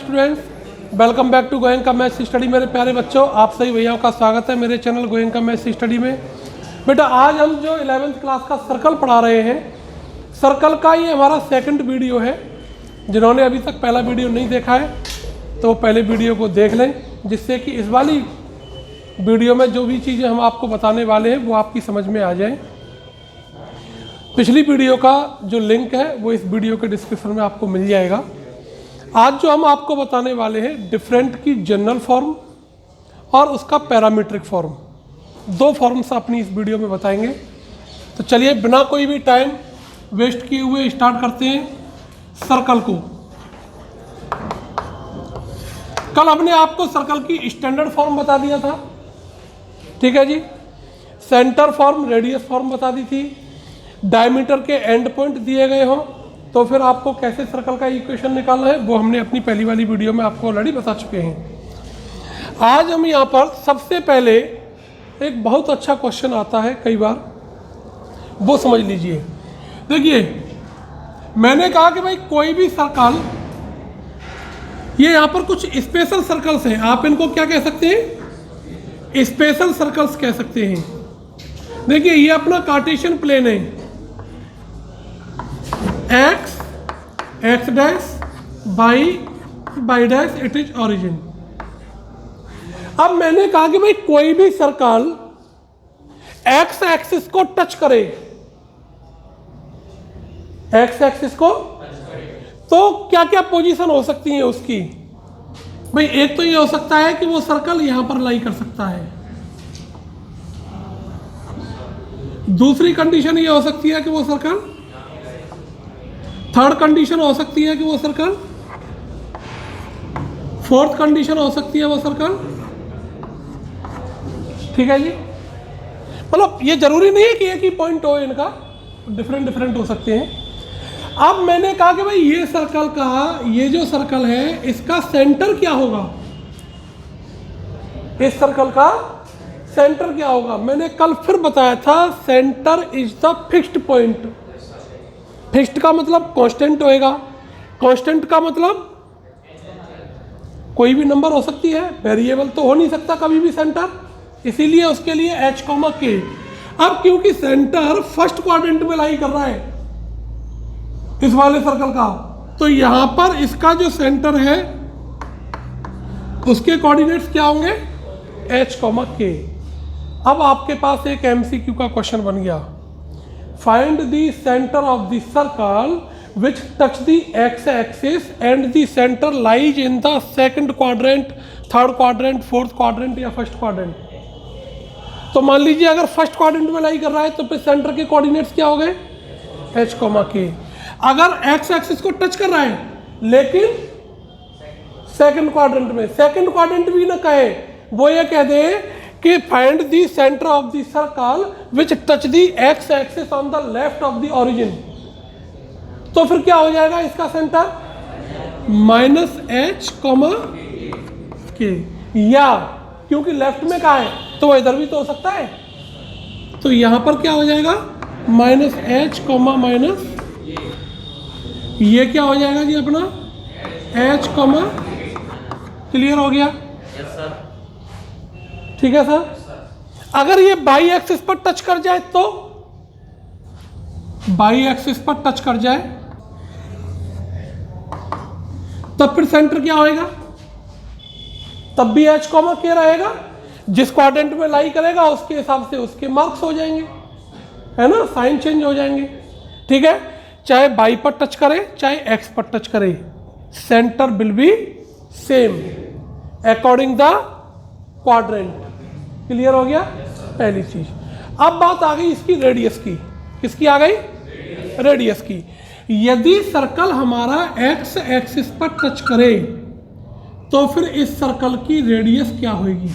Students, welcome back to Goenka Maths Study. मेरे प्यारे बच्चों, आप सभी भैयाओं का स्वागत है मेरे चैनल गोयंका मैथ्स स्टडी में। बेटा आज हम जो 11th क्लास का सर्कल पढ़ा रहे हैं, सर्कल का ये हमारा सेकंड वीडियो है। जिन्होंने अभी तक पहला वीडियो नहीं देखा है तो पहले वीडियो को देख लें, जिससे कि इस वाली वीडियो में जो भी चीज़ें हम आपको बताने वाले हैं वो आपकी समझ में आ जाएं। पिछली वीडियो का जो लिंक है वो इस वीडियो के डिस्क्रिप्शन में आपको मिल जाएगा। आज जो हम आपको बताने वाले हैं, डिफरेंट की जनरल फॉर्म और उसका पैरामीट्रिक फॉर्म, दो फॉर्म्स अपनी इस वीडियो में बताएंगे। तो चलिए बिना कोई भी टाइम वेस्ट किए हुए स्टार्ट करते हैं सर्कल को। कल हमने आपको सर्कल की स्टैंडर्ड फॉर्म बता दिया था, ठीक है जी। सेंटर फॉर्म, रेडियस फॉर्म बता दी थी। डायमीटर के एंड पॉइंट दिए गए हों तो फिर आपको कैसे सर्कल का इक्वेशन निकालना है वो हमने अपनी पहली वाली वीडियो में आपको ऑलरेडी बता चुके हैं। आज हम यहाँ पर सबसे पहले एक बहुत अच्छा क्वेश्चन आता है कई बार, वो समझ लीजिए। देखिए मैंने कहा कि भाई कोई भी सर्कल, ये यहाँ पर कुछ स्पेशल सर्कल्स हैं, आप इनको क्या कह सकते हैं? स्पेशल सर्कल्स कह सकते हैं। देखिए ये अपना कार्टेशियन प्लेन है, x dash by dash it is origin. अब मैंने कहा कि भाई कोई भी सर्कल एक्स एक्सिस को टच करे, एक्स एक्सिस को, तो क्या क्या पोजीशन हो सकती है उसकी? भाई एक तो ये हो सकता है कि वो सर्कल यहां पर लाई कर सकता है। दूसरी कंडीशन ये हो सकती है कि वो सर्कल, थर्ड कंडीशन हो सकती है कि वो सर्कल, फोर्थ कंडीशन हो सकती है वो सर्कल, ठीक है जी। मतलब ये जरूरी नहीं है कि एक ही पॉइंट हो, इनका डिफरेंट हो सकते हैं। अब मैंने कहा कि भाई ये सर्कल का, ये जो सर्कल है इसका सेंटर क्या होगा? इस सर्कल का सेंटर क्या होगा? मैंने कल फिर बताया था, centre is the fixed point. Fixed का मतलब कांस्टेंट होएगा, कांस्टेंट का मतलब कोई भी नंबर हो सकती है, वेरिएबल तो हो नहीं सकता कभी भी सेंटर, इसीलिए उसके लिए h, k। अब क्योंकि सेंटर फर्स्ट क्वाड्रेंट में लाई कर रहा है इस वाले सर्कल का, तो यहां पर इसका जो सेंटर है उसके कोऑर्डिनेट्स क्या होंगे? h, k। अब आपके पास एक MCQ का क्वेश्चन बन गया, find the centre of the circle which touch the x axis and the centre lies in the second quadrant, third quadrant, fourth quadrant या फर्स्ट क्वाड्रेंट। तो मान लीजिए अगर फर्स्ट क्वाड्रेंट में लाई कर रहा है तो फिर सेंटर के कोऑर्डिनेट्स क्या हो गए? h, k। अगर एक्स एक्सिस को टच कर रहा है लेकिन सेकंड क्वाड्रेंट में, सेकंड क्वाड्रेंट भी ना कहे, वो ये कह दे कि find the centre of the circle which touch the x axis on the left of the origin, तो फिर क्या हो जाएगा इसका सेंटर? -h, k। या क्योंकि लेफ्ट में कहा है तो वो इधर भी तो हो सकता है, तो यहां पर क्या हो जाएगा? -h, ये क्या हो जाएगा जी अपना h, क्लियर हो गया? ठीक है सर। अगर ये बाई एक्सिस पर टच कर जाए तो, बाई एक्सिस पर टच कर जाए तब फिर सेंटर क्या होएगा? तब भी h, k रहेगा। जिस क्वाड्रेंट में लाई करेगा उसके हिसाब से उसके मार्क्स हो जाएंगे, है ना, साइन चेंज हो जाएंगे, ठीक है। चाहे बाई पर टच करे चाहे एक्स पर टच करे, centre will be same according the quadrant. Clear हो गया पहली चीज। अब बात आ गई इसकी रेडियस की। किसकी आ गई? रेडियस की। यदि सर्कल हमारा एक्स एक्सिस पर टच करे तो फिर इस सर्कल की रेडियस क्या होगी?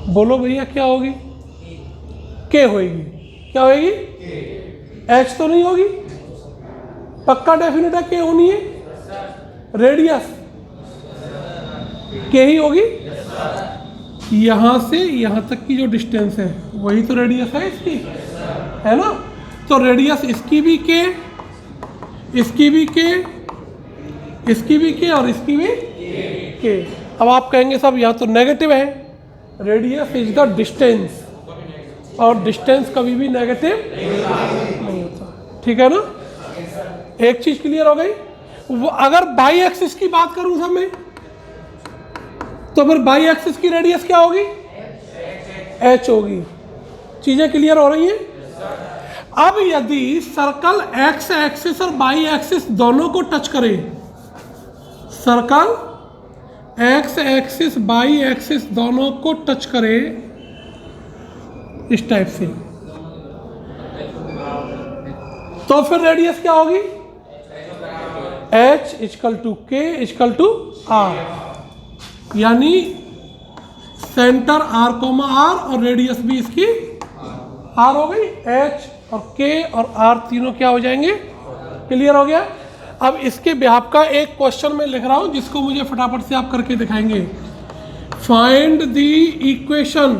बोलो भैया क्या होगी? के होगी। क्या होगी? एच तो नहीं होगी, पक्का डेफिनेट है के होनी है। रेडियस के ही होगी। यहां से यहां तक की जो डिस्टेंस है वही तो रेडियस है इसकी, है ना। तो रेडियस इसकी भी के, इसकी भी के, इसकी भी के और इसकी भी के। अब आप कहेंगे साहब यहाँ तो नेगेटिव है, रेडियस इज द डिस्टेंस, और डिस्टेंस कभी भी नेगेटिव नहीं होता, ठीक है ना। एक चीज क्लियर हो गई। अगर बाई एक्सिस की बात करूं साहब मैं, तो फिर बाई एक्सिस की रेडियस क्या होगी, h होगी। चीजें क्लियर हो रही हैं। अब यदि सर्कल एक्स एक्सिस और बाई एक्सिस दोनों को टच करे, circle x axis by axis दोनों को टच करे इस टाइप से, तो फिर रेडियस क्या होगी, h इक्वल टू के इक्वल टू आर, यानी सेंटर r कोमा r और रेडियस भी इसकी r हो गई। h और k और r तीनों क्या हो जाएंगे, क्लियर हो गया। अब इसके बिहाफ का एक क्वेश्चन मैं लिख रहा हूं जिसको मुझे फटाफट से आप करके दिखाएंगे। Find the equation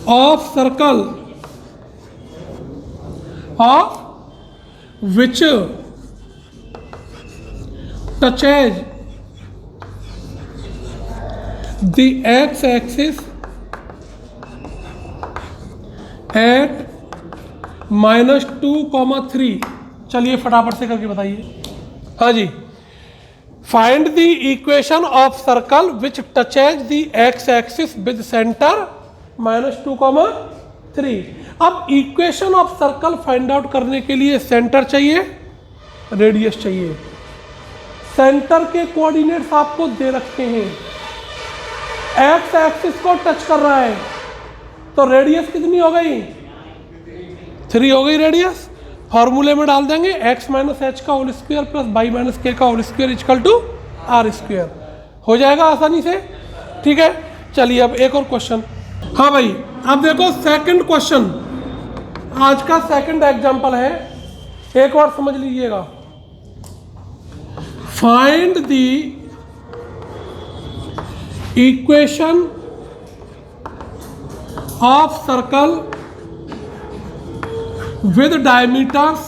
of circle of which touches the x-axis at -2,3। चलिए फटाफट से करके बताइए। हाँ जी, find the equation of circle which touches the x-axis with centre -2,3। अब equation of circle find out करने के लिए सेंटर चाहिए, रेडियस चाहिए। सेंटर के कोऑर्डिनेट्स आपको दे रखे हैं, एक्स एक्सिस को टच कर रहा है, तो रेडियस कितनी हो गई, 3 हो गई रेडियस। फॉर्मूले में डाल देंगे x माइनस एच का whole square plus y minus k का whole square equal to r square, हो जाएगा आसानी से, ठीक है। चलिए अब एक और क्वेश्चन। हाँ भाई, अब देखो सेकंड क्वेश्चन, आज का सेकंड एग्जांपल है, एक और समझ लीजिएगा। Find the equation of circle with diameters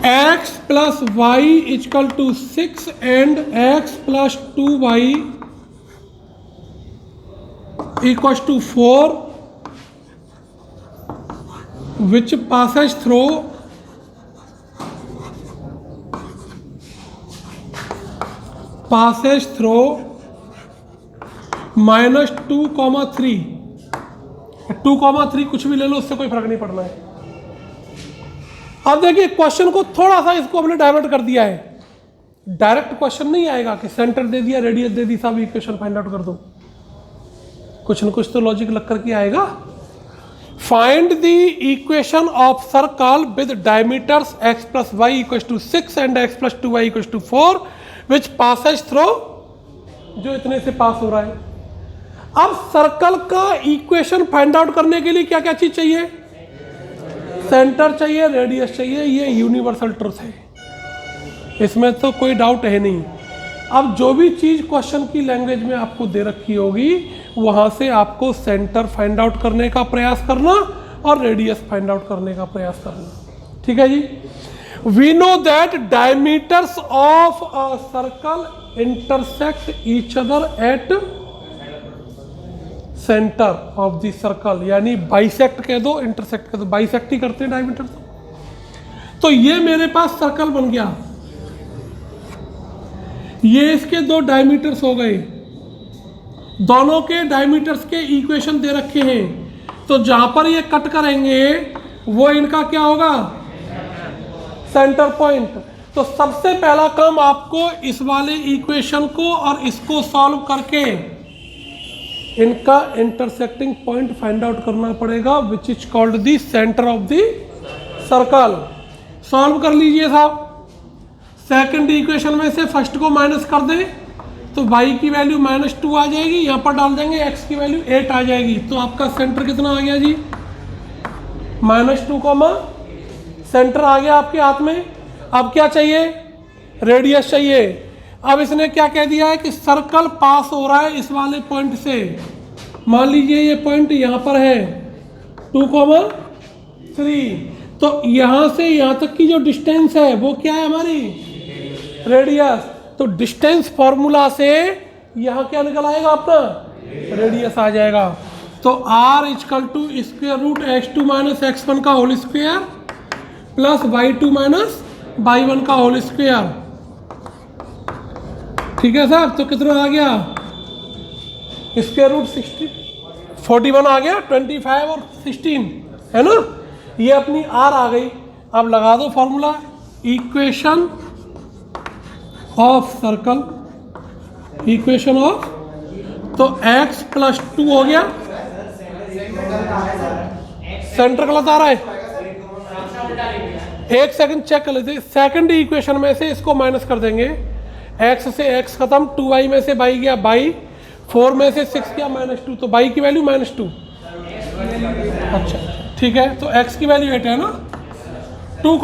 x plus y equal to 6 and x plus 2y equal to 4 which passes through -2,3। 2,3 कुछ भी ले लो, उससे कोई फर्क नहीं पड़ना है। अब देखिए क्वेश्चन को थोड़ा सा इसको हमने डाइवर्ट कर दिया है। डायरेक्ट क्वेश्चन नहीं आएगा कि सेंटर दे दिया, रेडियस दे दी, सब इक्वेशन फाइंड आउट कर दो। कुछ न कुछ तो लॉजिक लग करके आएगा। Find the equation of circle with diameters x plus y equal to 6 and x plus 2y equal to 4 which passes through, जो इतने से पास हो रहा है। अब सर्कल का इक्वेशन फाइंड आउट करने के लिए क्या क्या चीज चाहिए, सेंटर चाहिए, रेडियस चाहिए, ये यूनिवर्सल ट्रुथ है, इसमें तो कोई डाउट है नहीं। अब जो भी चीज़ क्वेश्चन की लैंग्वेज में आपको दे रखी होगी, वहाँ से आपको सेंटर फाइंड आउट करने का प्रयास करना और रेडियस फाइंड आउट करने का प्रयास करना, ठीक है जी। We know that diameters of a circle intersect each other at centre of the circle, यानी बाइसेक्ट कह दो, इंटरसेक्ट कह दो, बाइसेक्ट ही करते हैं डायमीटर। तो ये मेरे पास सर्कल बन गया, ये इसके 2 डायमीटर्स हो गए, दोनों के डायमीटर्स के इक्वेशन दे रखे हैं। तो जहां पर ये कट करेंगे वो इनका क्या होगा, सेंटर पॉइंट। तो सबसे पहला काम आपको इस वाले इक्वेशन को और इसको सॉल्व करके इनका इंटरसेक्टिंग पॉइंट फाइंड आउट करना पड़ेगा, which is called the centre of the circle. Solve कर लीजिए साहब। सेकंड इक्वेशन में से फर्स्ट को माइनस कर दें तो y की वैल्यू -2 आ जाएगी, यहाँ पर डाल देंगे x की वैल्यू 8 आ जाएगी। तो आपका सेंटर कितना आ गया जी, -2, सेंटर आ गया आपके हाथ में। अब क्या चाहिए, रेडियस चाहिए। अब इसने क्या कह दिया है कि सर्कल पास हो रहा है इस वाले पॉइंट से, मान लीजिए ये पॉइंट यहाँ पर है 2,3, तो यहाँ से यहाँ तक की जो डिस्टेंस है वो क्या है हमारी रेडियस। तो डिस्टेंस फॉर्मूला से यहाँ क्या निकल आएगा अपना रेडियस आ जाएगा। तो r equal to square root x2 minus x1 का whole square plus y2 minus y1 का होल स्क्वायर। ठीक है साहब, तो कितना आ गया स्क्वायर रूट 41 आ गया, 25 और 16 है ना, ये अपनी r आ गई। अब लगा दो formula, equation of circle, equation of, तो x प्लस 2 हो गया, सेंटर गलत आ रहा है, एक सेकंड चेक कर लेते। सेकंड इक्वेशन में से इसको माइनस कर देंगे, x से x खत्म, 2y में से y गया y, 4 में से 6 गया -2, तो y की वैल्यू -2। अच्छा ठीक है, तो x की वैल्यू 8 है ना, 2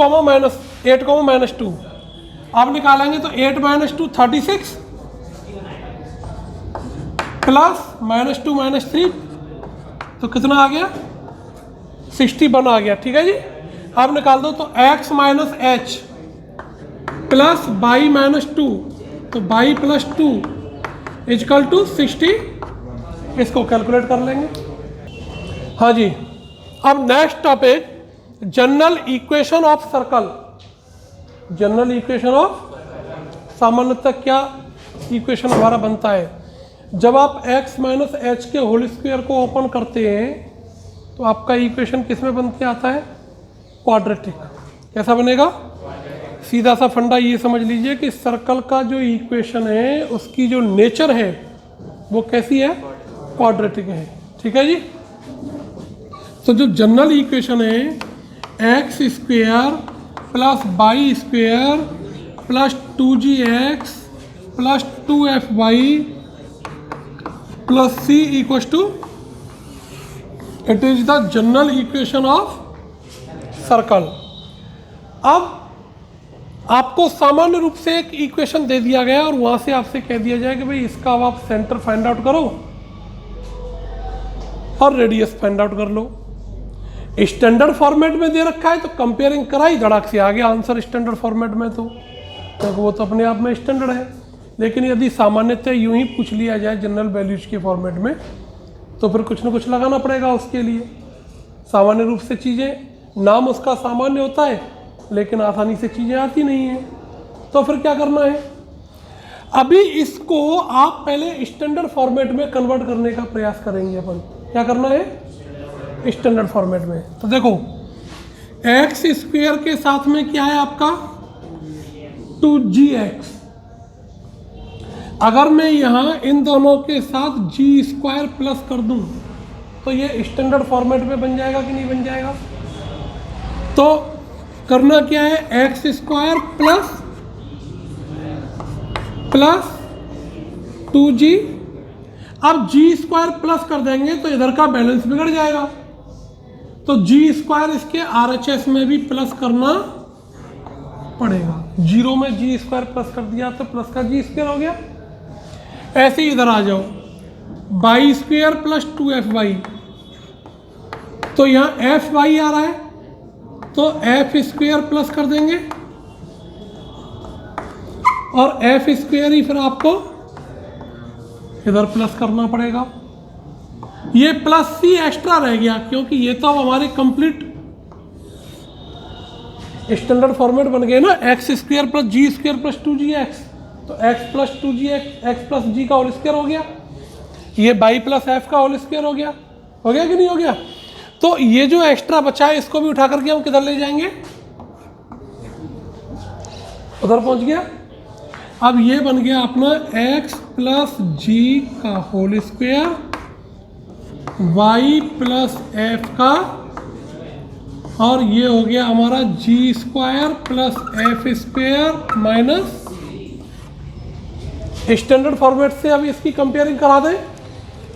8 -2। अब निकालेंगे तो 8 -2 36 प्लस -2 -3, तो कितना आ गया 61 आ गया। ठीक है जी, अब निकाल दो, तो x minus h plus y -2, तो y प्लस 2 इजकल टू 60, इसको कैलकुलेट कर लेंगे। हाँ जी, अब next topic, general equation of circle. General equation of, सामान्यतः क्या इक्वेशन हमारा बनता है, जब आप x माइनस एच के होल स्क्वायर को ओपन करते हैं तो आपका इक्वेशन किस में बनते आता है, क्वाड्रेटिक। कैसा बनेगा, सीधा सा फंडा ये समझ लीजिए कि सर्कल का जो इक्वेशन है उसकी जो नेचर है वो कैसी है, क्वाड्रेटिक है। ठीक है जी, तो जो जनरल इक्वेशन है x square plus y square plus 2gx plus 2fy plus c equal to, it is the general equation of circle. अब आपको सामान्य रूप से एक इक्वेशन दे दिया गया और वहां से आपसे कह दिया जाए कि भाई इसका अब आप सेंटर फाइंड आउट करो और रेडियस फाइंड आउट कर लो। स्टैंडर्ड फॉर्मेट में दे रखा है तो कंपेयरिंग कराई, धड़ाक से आ गया आंसर स्टैंडर्ड फॉर्मेट में, तो क्योंकि वो तो अपने आप में स्टैंडर्ड है। लेकिन यदि सामान्यतः यूं ही पूछ लिया जाए जनरल वैल्यूज के फॉर्मेट में तो फिर कुछ ना कुछ लगाना पड़ेगा उसके लिए। सामान्य रूप से चीज़ें, नाम उसका सामान्य होता है लेकिन आसानी से चीज़ें आती नहीं हैं, तो फिर क्या करना है, अभी इसको आप पहले स्टैंडर्ड फॉर्मेट में कन्वर्ट करने का प्रयास करेंगे। अपन क्या करना है स्टैंडर्ड फॉर्मेट में, तो देखो एक्स स्क्वेयर के साथ में क्या है आपका 2gx, अगर मैं यहाँ इन दोनों के साथ g स्क्वायर प्लस कर दूं तो ये स्टैंडर्ड फॉर्मेट में बन जाएगा कि नहीं बन जाएगा। तो करना क्या है, एक्स स्क्वायर प्लस 2g, अब g स्क्वायर प्लस कर देंगे तो इधर का बैलेंस बिगड़ जाएगा, तो g स्क्वायर इसके RHS में भी प्लस करना पड़ेगा। 0 में g स्क्वायर प्लस कर दिया तो प्लस का g स्क्वायर हो गया। ऐसे ही इधर आ जाओ, y स्क्वायर प्लस 2fy, तो यहाँ fy आ रहा है तो f स्क्वायर प्लस कर देंगे और f स्क्वायर ही फिर आपको इधर प्लस करना पड़ेगा। ये प्लस c एक्स्ट्रा रह गया क्योंकि ये तो अब हमारे कंप्लीट स्टैंडर्ड फॉर्मेट बन गए ना, एक्स स्क्वायर प्लस जी स्क्वायर प्लस 2gx, तो x plus 2gx x plus g का होल स्क्वायर हो गया, ये y प्लस f का होल स्क्वायर हो गया कि नहीं हो गया। तो ये जो एक्स्ट्रा बचा है इसको भी उठा करके हम किधर ले जाएंगे, उधर पहुंच गया। अब ये बन गया अपना x प्लस g का whole square y plus f का, और ये हो गया हमारा g square plus f square minus, standard format से अब इसकी कंपेयरिंग करा दें।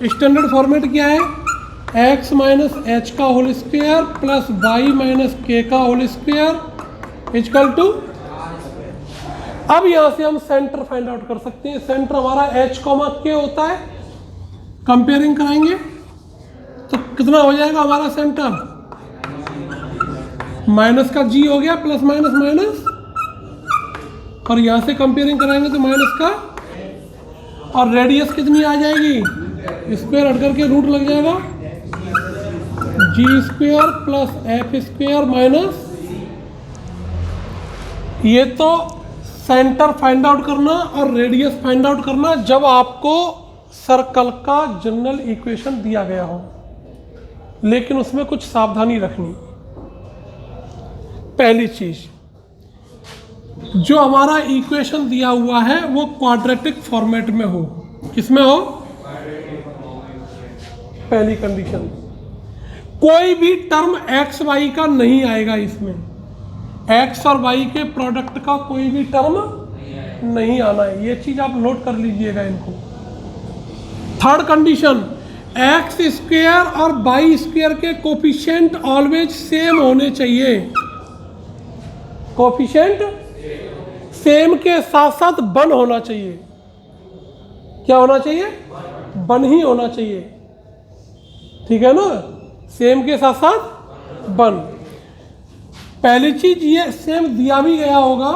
स्टैंडर्ड फॉर्मेट क्या है, x माइनस एच का whole square plus y minus k का होल स्क्वायर इक्वल टू, अब यहाँ से हम सेंटर फाइंड आउट कर सकते हैं। सेंटर हमारा h, k होता है, कंपेयरिंग कराएंगे कितना हो जाएगा हमारा सेंटर, माइनस का जी हो गया, प्लस माइनस माइनस, और यहाँ से कंपेयरिंग कराएंगे तो माइनस का, और रेडियस कितनी आ जाएगी, स्क्वायर हट करके रूट लग जाएगा, g square plus f square minus, ये तो सेंटर फाइंड आउट करना और रेडियस फाइंड आउट करना जब आपको सर्कल का जनरल इक्वेशन दिया गया हो, लेकिन उसमें कुछ सावधानी रखनी। पहली चीज, जो हमारा इक्वेशन दिया हुआ है वो क्वाड्रेटिक फॉर्मेट में हो। किसमें हो? पहली कंडीशन, कोई भी टर्म एक्स वाई का नहीं आएगा इसमें, एक्स और वाई के प्रोडक्ट का कोई भी टर्म नहीं आना है, ये चीज आप नोट कर लीजिएगा इनको। थर्ड कंडीशन, एक्स स्क्वायर और वाई स्क्वायर के कोफिशिएंट ऑलवेज सेम होने चाहिए, कोफिशिएंट सेम के साथ साथ वन होना चाहिए। क्या होना चाहिए? वन ही होना चाहिए, ठीक है ना, सेम के साथ साथ वन। पहली चीज ये सेम दिया भी गया होगा,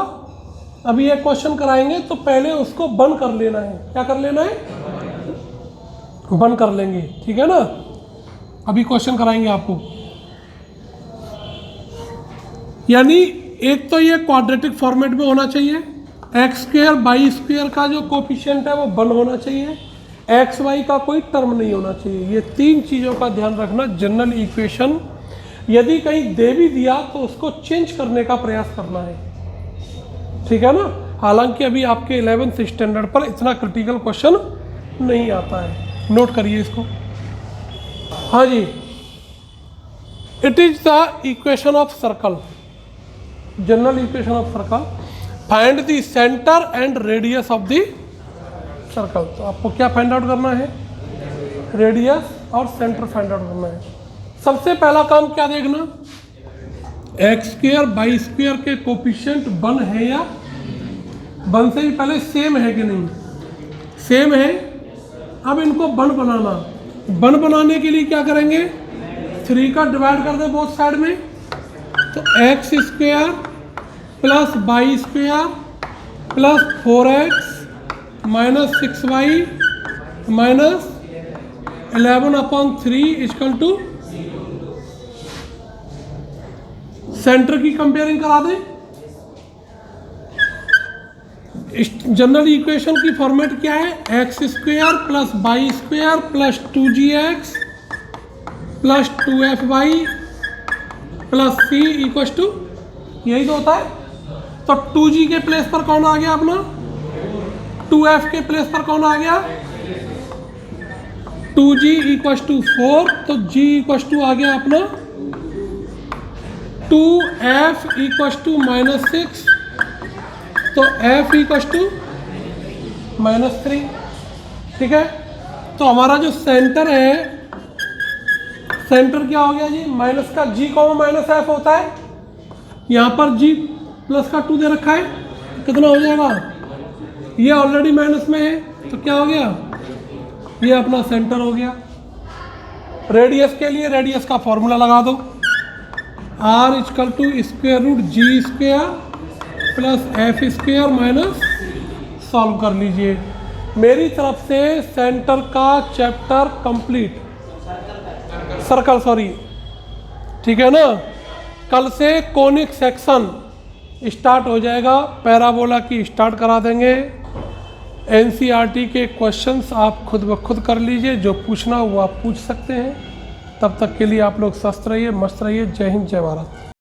अभी ये क्वेश्चन कराएंगे तो पहले उसको वन कर लेना है। क्या कर लेना है? वन कर लेंगे, ठीक है ना। अभी क्वेश्चन कराएंगे आपको, यानी एक तो ये क्वाड्रेटिक फॉर्मेट में होना चाहिए, एक्स स्क्वायर वाई स्क्वायर का जो कोफिशिएंट है वो वन होना चाहिए, एक्स वाई का कोई टर्म नहीं होना चाहिए। ये तीन चीज़ों का ध्यान रखना। जनरल इक्वेशन यदि कहीं दे भी दिया तो उसको चेंज करने का प्रयास करना है, ठीक है ना। हालांकि अभी आपके 11th स्टैंडर्ड पर इतना क्रिटिकल क्वेश्चन नहीं आता है, नोट करिए इसको। हाँ जी, it is the equation of circle, general equation of circle, find the centre and radius of the circle. तो आपको क्या फाइंड आउट करना है? रेडियस और सेंटर फाइंड आउट करना है। सबसे पहला काम क्या देखना, एक्स स्क्वायर वाई स्क्वायर के कोफिशिएंट वन है या वन से भी पहले सेम है कि नहीं, सेम है। अब इनको वन बनाना, वन बनाने के लिए क्या करेंगे, 3 का डिवाइड कर दें बोथ साइड में, तो x square plus y square plus 4x minus 6y minus 11/3 equal to, centre की कंपेयरिंग करा दें। जनरल इक्वेशन की फॉर्मेट क्या है? X square plus y square plus 2gx plus 2fy plus c equal to, यही तो होता है। तो 2g के प्लेस पर कौन आ गया अपना, 2f के प्लेस पर कौन आ गया, 2g इक्वल टू 4, तो g इक्वल टू आ गया अपना 2f इक्वल टू -6, तो f इक्वल टू -3, ठीक है। तो हमारा जो सेंटर है, सेंटर क्या हो गया जी, माइनस का g माइनस f होता है, यहाँ पर g प्लस का 2 दे रखा है, कितना हो जाएगा, ये ऑलरेडी माइनस में है, तो क्या हो गया, ये अपना सेंटर हो गया। रेडियस के लिए रेडियस का फॉर्मूला लगा दो, r equal to square root g square plus f square minus, solve कर लीजिए। मेरी तरफ से सेंटर का चैप्टर कंप्लीट, सर्कल सॉरी, ठीक है ना। कल से कोनिक सेक्शन स्टार्ट हो जाएगा, पैराबोला की स्टार्ट करा देंगे। एनसीईआरटी के क्वेश्चंस आप खुद ब खुद कर लीजिए, जो पूछना वो आप पूछ सकते हैं। तब तक के लिए आप लोग स्वस्थ रहिए, मस्त रहिए। जय हिंद, जय भारत।